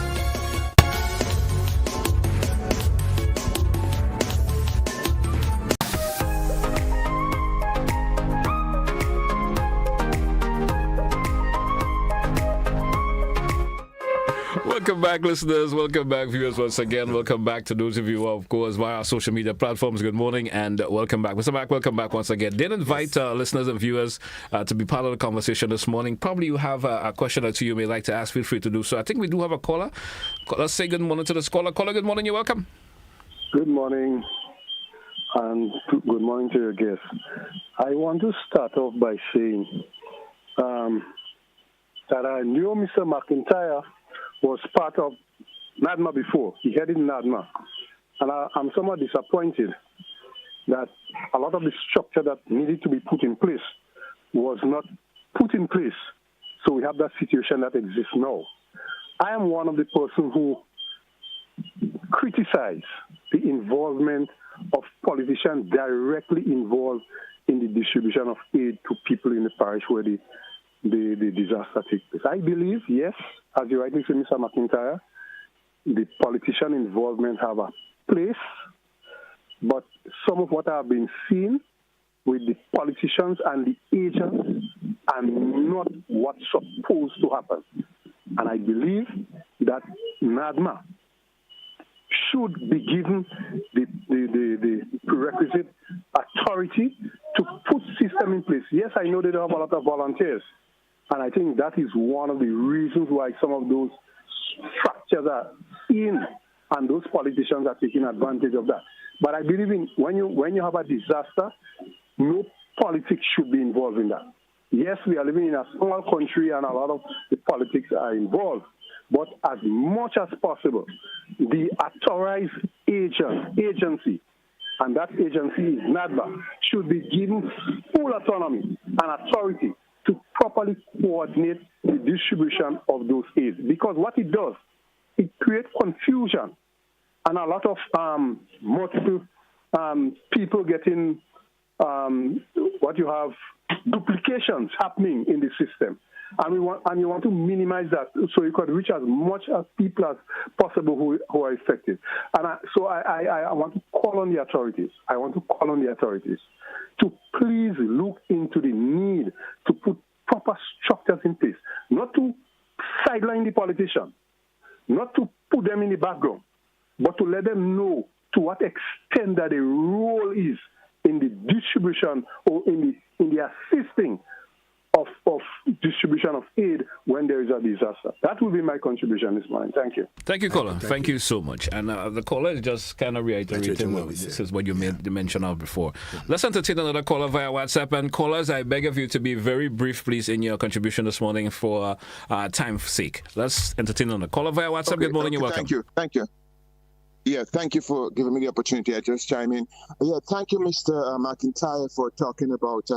Welcome back, listeners. Welcome back, viewers, once again. Welcome back to those of you, of course, via our social media platforms. Good morning and welcome back. Mr. Mack, welcome back once again. Did invite listeners and viewers to be part of the conversation this morning. Probably you have a question or two you may like to ask. Feel free to do so. I think we do have a caller. Let's say good morning to this caller. Caller, good morning. You're welcome. Good morning, and good morning to your guests. I want to start off by saying that I knew Mr. McIntyre was part of NADMA before. He headed NADMA. And I'm somewhat disappointed that a lot of the structure that needed to be put in place was not put in place. So we have that situation that exists now. I am one of the persons who criticize the involvement of politicians directly involved in the distribution of aid to people in the parish where the disaster takes place. I believe, yes, as you rightly say, Mr. McIntyre, the politician involvement have a place, but some of what I've been seeing with the politicians and the agents are not what's supposed to happen. And I believe that NADMA should be given the prerequisite authority to put system in place. Yes, I know they don't have a lot of volunteers, and I think that is one of the reasons why some of those structures are in, and those politicians are taking advantage of that. But I believe in when you have a disaster, no politics should be involved in that. Yes, we are living in a small country, and a lot of the politics are involved. But as much as possible, the authorized agency, and that agency is NADMA, should be given full autonomy and authority to properly coordinate the distribution of those aids. Because what it does, it creates confusion and a lot of multiple people getting what you have duplications happening in the system. And you want to minimize that so you could reach as much as people as possible who are affected. And I want to call on the authorities. I want to call on the authorities to please look into the need to put proper structures in place, not to sideline the politician, not to put them in the background, but to let them know to what extent that the role is in the distribution or in the assisting of distribution of aid when there is a disaster. That will be my contribution this morning. Thank you. Thank you, caller. Thank you so much. And the caller is just kind of reiterating this is what you made the mention of before. Let's entertain another caller via WhatsApp. And callers, I beg of you to be very brief, please, in your contribution this morning for time's sake. Let's entertain another caller via WhatsApp. Good morning. You're welcome. Thank you. Yeah, thank you for giving me the opportunity. I just chime in. Yeah, thank you, Mr. McIntyre, for talking about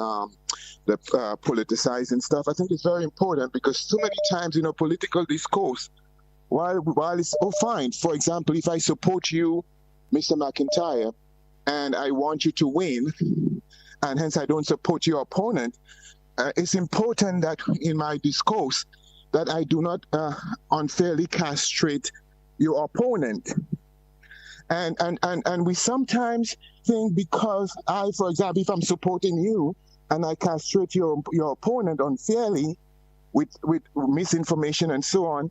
the politicizing stuff. I think it's very important because too many times, political discourse, while it's fine. For example, if I support you, Mr. McIntyre, and I want you to win, and hence I don't support your opponent, it's important that in my discourse that I do not unfairly castrate your opponent. And we sometimes think because for example, if I'm supporting you and I castrate your opponent unfairly with misinformation and so on,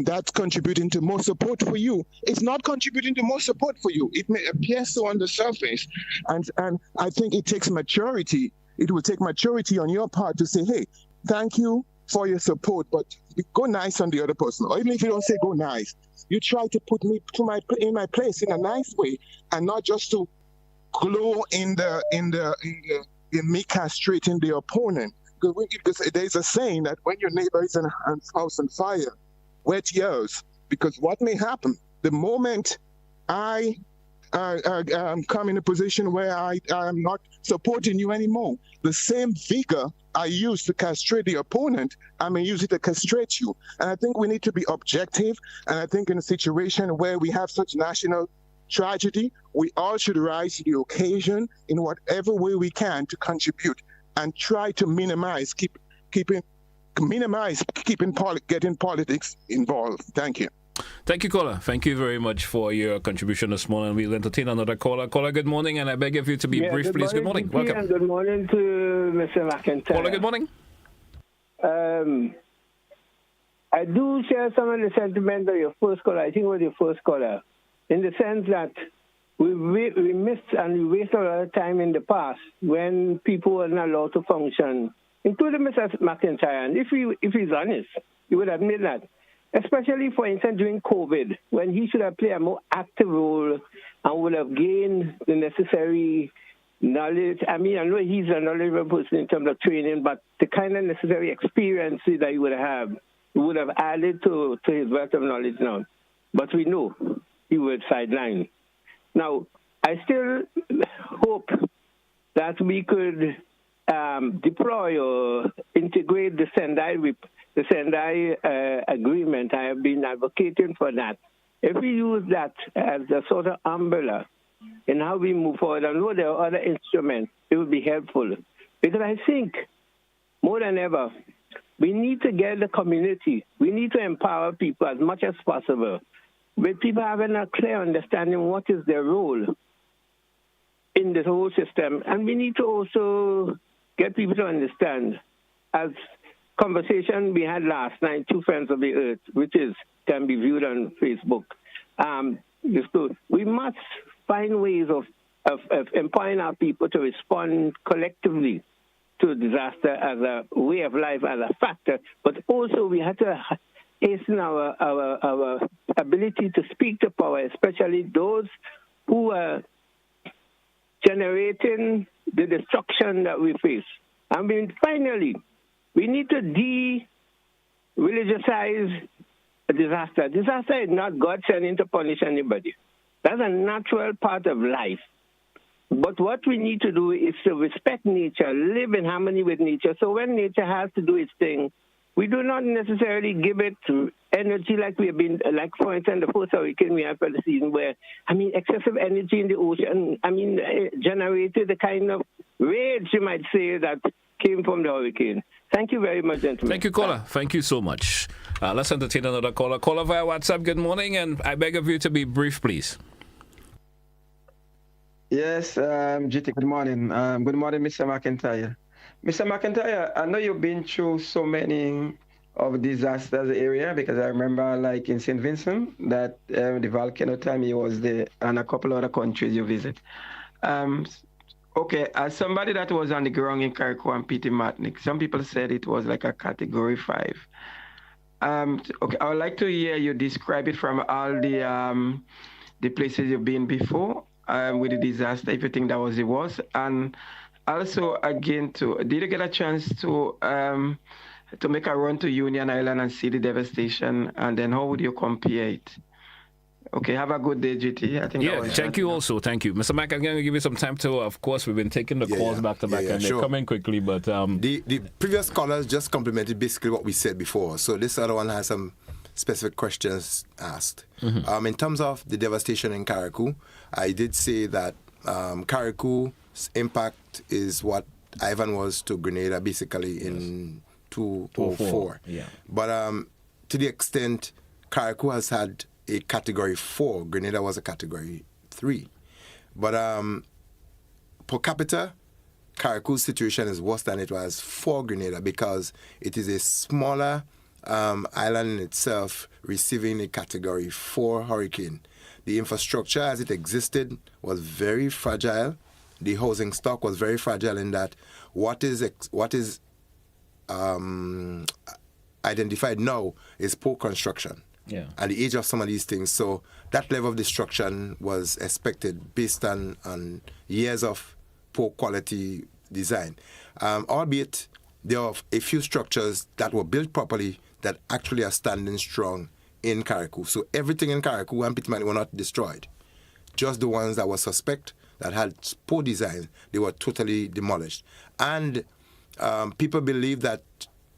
that's contributing to more support for you. It's not contributing to more support for you. It may appear so on the surface. And I think it takes maturity. It will take maturity on your part to say, hey, thank you for your support, but go nice on the other person. Or even if you don't say go nice, you try to put me in my place in a nice way, and not just to glow in me castrating the opponent. Because there's a saying that when your neighbor is in a house on fire, wet yours. Because what may happen the moment I come in a position where I am not supporting you anymore, the same vigor I use to castrate the opponent, I may use it to castrate you. And I think we need to be objective. And I think in a situation where we have such national tragedy, we all should rise to the occasion in whatever way we can to contribute and try to minimize, getting politics involved. Thank you. Thank you, caller. Thank you very much for your contribution this morning. We'll entertain another caller. Caller, good morning, and I beg of you to be brief, please. Good morning. Welcome. And good morning to Mr. McIntyre. Caller, good morning. I do share some of the sentiment of your first caller. I think it was your first caller, in the sense that we missed and we wasted a lot of time in the past when people were not allowed to function, including Mr. McIntyre. And if he's honest, he would admit that. Especially, for instance, during COVID, when he should have played a more active role and would have gained the necessary knowledge. I mean, I know he's a knowledgeable person in terms of training, but the kind of necessary experience that he would have added to his wealth of knowledge now. But we know he would sideline. Now, I still hope that we could deploy or integrate the Sendai agreement. I have been advocating for that. If we use that as a sort of umbrella in how we move forward, I know there are other instruments, it would be helpful. Because I think, more than ever, we need to get the community, we need to empower people as much as possible, with people having a clear understanding what is their role in this whole system. And we need to also get people to understand, as conversation we had last night, Two Friends of the Earth, which can be viewed on Facebook. We must find ways of empowering our people to respond collectively to disaster as a way of life, as a factor, but also we have to hasten our ability to speak to power, especially those who are generating the destruction that we face. I mean, finally, we need to de-religiousize a disaster. Disaster is not God sending to punish anybody. That's a natural part of life. But what we need to do is to respect nature, live in harmony with nature. So when nature has to do its thing, we do not necessarily give it energy like we have been, like for instance, the first hurricane we had for the season where, excessive energy in the ocean, generated the kind of rage, you might say, that came from the hurricane. Thank you very much, gentlemen. Thank you, caller. Thank you so much. Let's entertain another caller. Caller via WhatsApp, good morning, and I beg of you to be brief, please. Yes, GT, good morning. Good morning, Mr. McIntyre. Mr. McIntyre, I know you've been through so many of disasters area, because I remember like in St. Vincent that the volcano time you was there, and a couple other countries you visit. Okay, as somebody that was on the ground in Carriacou and Petit Martinique, some people said it was like a category 5. Okay, I would like to hear you describe it from all the places you've been before with the disaster, if you think that was the worst. And also, again, did you get a chance to make a run to Union Island and see the devastation? And then how would you compare it? Okay, have a good day, GT. I think. Yeah, thank you also. Thank you. Mr. Mack, I'm going to give you some time to, of course, we've been taking the calls back to back, and they're coming quickly, but... The previous callers just complimented basically what we said before. So this other one has some specific questions asked. Mm-hmm. In terms of the devastation in Carriacou, I did say that Carriacou's impact is what Ivan was to Grenada, basically, in 2004. Yeah. But to the extent Carriacou has had a category 4, Grenada was a category 3. But per capita, Carriacou's situation is worse than it was for Grenada, because it is a smaller island in itself receiving a category 4 hurricane. The infrastructure as it existed was very fragile. The housing stock was very fragile in that what is identified now is poor construction. Yeah. And the age of some of these things. So that level of destruction was expected based on years of poor quality design. Albeit there are a few structures that were built properly that actually are standing strong in Carriacou. So everything in Carriacou and Petit Martinique were not destroyed. Just the ones that were suspect, that had poor design, they were totally demolished. And people believe that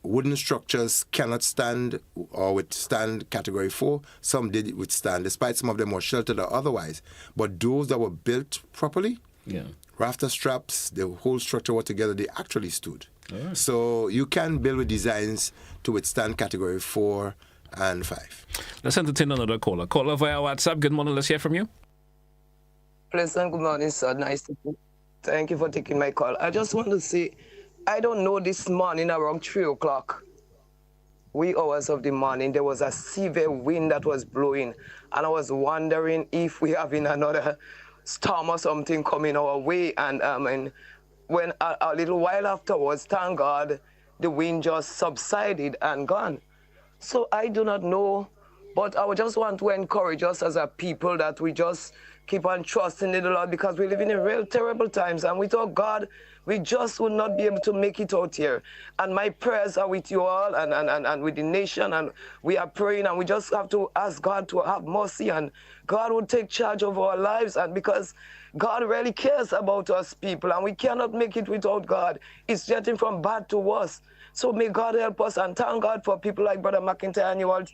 wooden structures cannot stand or withstand category 4. Some did withstand, despite some of them were sheltered or otherwise. But those that were built properly, rafter straps, the whole structure altogether, they actually stood. Right. So you can build with designs to withstand category 4 and 5. Let's entertain another caller. Caller via WhatsApp. Good morning. Let's hear from you. Pleasant good morning, sir. Nice to meet you. Thank you for taking my call. I just want to say, I don't know, this morning around 3 o'clock, wee hours of the morning, there was a severe wind that was blowing. And I was wondering if we having another storm or something coming our way. And when a little while afterwards, thank God, the wind just subsided and gone. So I do not know But I would just want to encourage us as a people that we just keep on trusting in the Lord, because we live in real terrible times, and without God, we just will not be able to make it out here. And my prayers are with you all and with the nation, and we are praying, and we just have to ask God to have mercy, and God will take charge of our lives, and because God really cares about us people, and we cannot make it without God. It's getting from bad to worse. So may God help us, and thank God for people like Brother McIntyre and you all,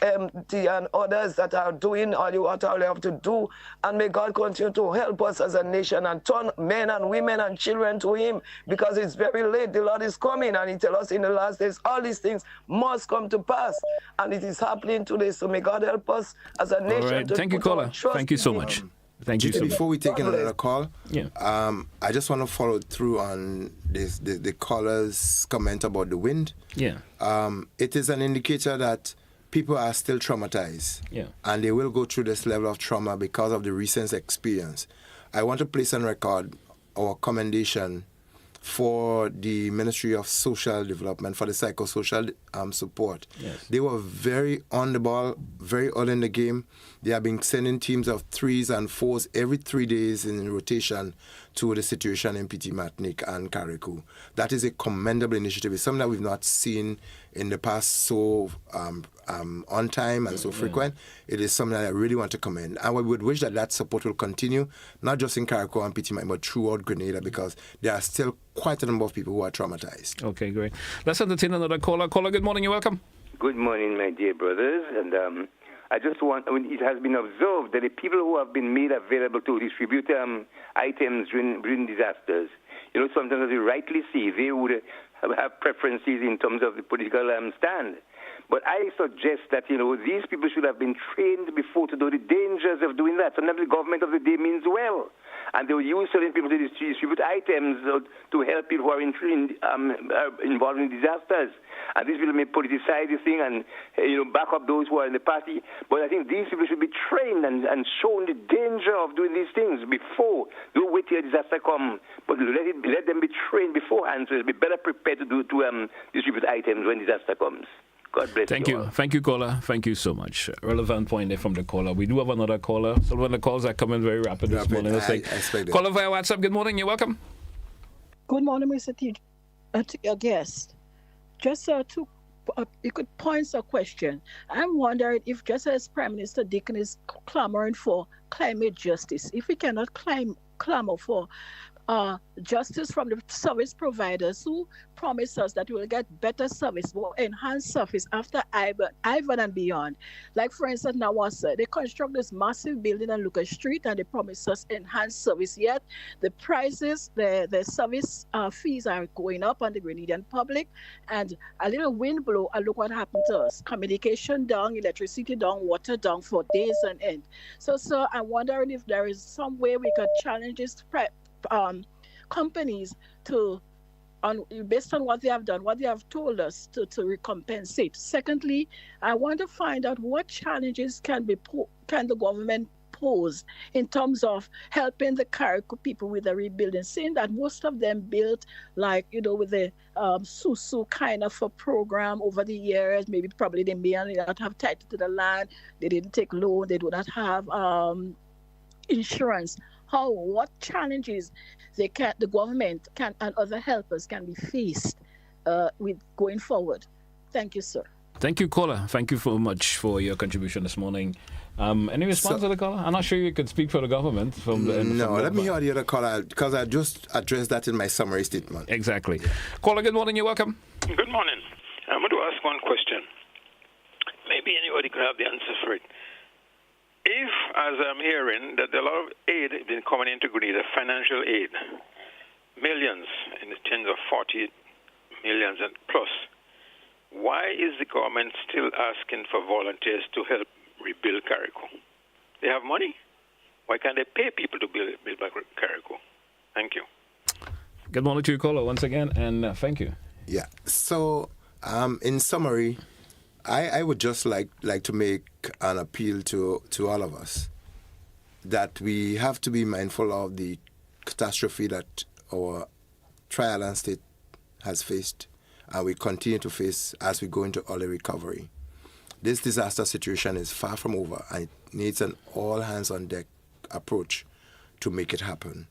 and others that are doing all you what all you have to do, and may God continue to help us as a nation and turn men and women and children to Him, because it's very late. The Lord is coming, and He tells us in the last days all these things must come to pass, and it is happening today. So may God help us as a nation. All right. To Thank you, caller. Thank you so much. Thank you so much. Before we take another call, yeah. I just want to follow through on the caller's comment about the wind. Yeah. It is an indicator that people are still traumatized. Yeah. And they will go through this level of trauma because of the recent experience. I want to place on record our commendation for the Ministry of Social Development, for the psychosocial support. Yes. They were very on the ball, very early in the game. They have been sending teams of 3s and 4s every 3 days in rotation to the situation in Petit Martinique and Carriacou. That is a commendable initiative. It's something that we've not seen in the past so on time and so frequent. It is something that I really want to commend. And we would wish that that support will continue, not just in Carriacou and Petit Martinique, but throughout Grenada, because there are still quite a number of people who are traumatized. Okay, great. Let's entertain another caller. Caller, good morning. You're welcome. Good morning, my dear brothers. And I just want, it has been observed that the people who have been made available to distribute items during disasters, sometimes as you rightly see, they would have preferences in terms of the political stand. But I suggest that, these people should have been trained before to know the dangers of doing that. Sometimes the government of the day means well, and they will use certain people to distribute items to help people who are involved in disasters. And these people may politicize the thing and, back up those who are in the party. But I think these people should be trained and shown the danger of doing these things before. Don't wait till a disaster comes, but let them be trained beforehand, so they'll be better prepared to distribute items when disaster comes. God bless Thank you. Thank you, caller. Thank you so much. Relevant point there from the caller. We do have another caller. So when the calls are coming very rapid this morning, let's say, caller via WhatsApp. Good morning. You're welcome. Good morning, Mr. Teacher. Your guest. Just you could point a question. I'm wondering if, just as Prime Minister Dickon is clamoring for climate justice, if we cannot clamor for justice from the service providers who promise us that we will get better service, more enhanced service after Ivan and beyond. Like, for instance, Nawasa, they construct this massive building on Lucas Street and they promise us enhanced service, yet the prices, the service fees are going up on the Grenadian public, and a little wind blow and look what happened to us. Communication down, electricity down, water down for days on end. So I'm wondering if there is some way we could challenge this companies to, based on what they have done, what they have told us, to recompensate. Secondly, I want to find out what challenges can the government pose in terms of helping the Carriacou people with the rebuilding, saying that most of them built with the SUSU kind of a program over the years. Maybe probably they may not have title to the land, they didn't take loan, they do not have insurance. What challenges the government and other helpers can be faced with going forward? Thank you, sir. Thank you, caller. Thank you so much for your contribution this morning. Any response to the caller? I'm not sure you could speak for the government. Let me hear the other caller, because I just addressed that in my summary statement. Exactly. Caller, good morning. You're welcome. Good morning. I want to ask one question. Maybe anybody could have the answer for it. If, as I'm hearing, that a lot of aid has been coming into Grenada, financial aid, millions, in the tens of 40 millions and plus, why is the government still asking for volunteers to help rebuild Carriacou? They have money. Why can't they pay people to build back Carriacou? Thank you. Good morning to you, caller, once again, and thank you. Yeah. So, in summary, I would just like to make an appeal to all of us that we have to be mindful of the catastrophe that our tri-island state has faced and we continue to face as we go into early recovery. this disaster situation is far from over, and it needs an all-hands-on-deck approach to make it happen.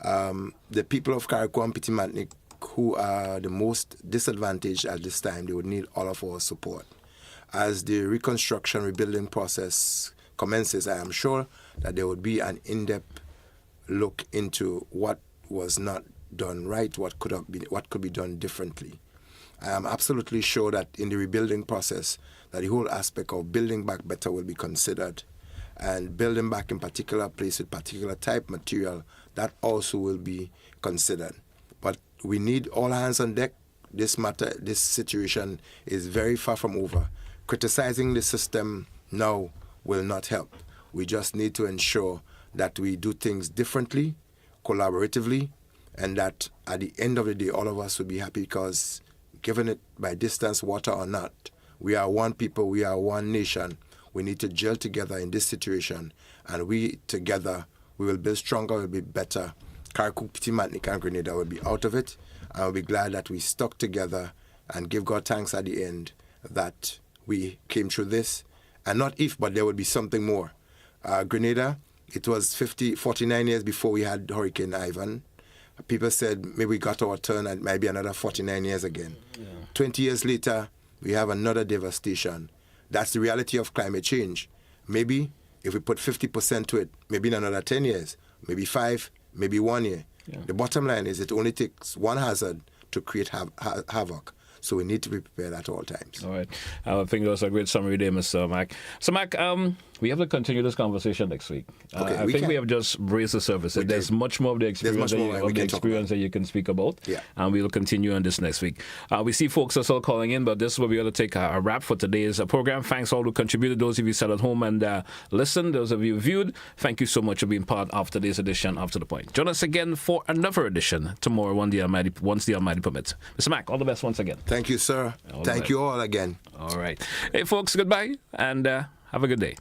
The people of Carriacou and Petit-Martinique, who are the most disadvantaged at this time, they would need all of our support. As the reconstruction, rebuilding process commences, I am sure that there would be an in-depth look into what was not done right, what could be done differently. I am absolutely sure that in the rebuilding process, that the whole aspect of building back better will be considered, and building back in particular place with particular type material, that also will be considered. But we need all hands on deck. This situation is very far from over. Criticizing the system now will not help. We just need to ensure that we do things differently, collaboratively, and that at the end of the day, all of us will be happy, because given it by distance, water or not, we are one people, we are one nation. We need to gel together in this situation, and we together, we will be stronger, we'll be better. Carriacou, Petit-Martinique, and Grenada will be out of it, and we'll be glad that we stuck together and give God thanks at the end that we came through this. And not if, but there will be something more. Grenada, it was 49 years before we had Hurricane Ivan. People said maybe we got our turn and maybe another 49 years again. Yeah. 20 years later, we have another devastation. That's the reality of climate change. Maybe if we put 50% to it, maybe in another 10 years, maybe 5, maybe 1 year. Yeah. The bottom line is it only takes one hazard to create havoc. So we need to be prepared at all times. All right. I think that was a great summary there, Mr. Mac. So, Mac, we have to continue this conversation next week. I think we have just raised the surface. There's much more of the experience, that you can speak about. Yeah. And we will continue on this next week. We see folks are still calling in, but this is where we're going to take a wrap for today's program. Thanks all who contributed. Those of you sat at home and listened. Those of you who viewed, thank you so much for being part of today's edition of To The Point. Join us again for another edition tomorrow, once the Almighty permits. Mr. Mac, all the best once again. Thank you, sir. Thank you all again. All right. Hey, folks, goodbye, and have a good day.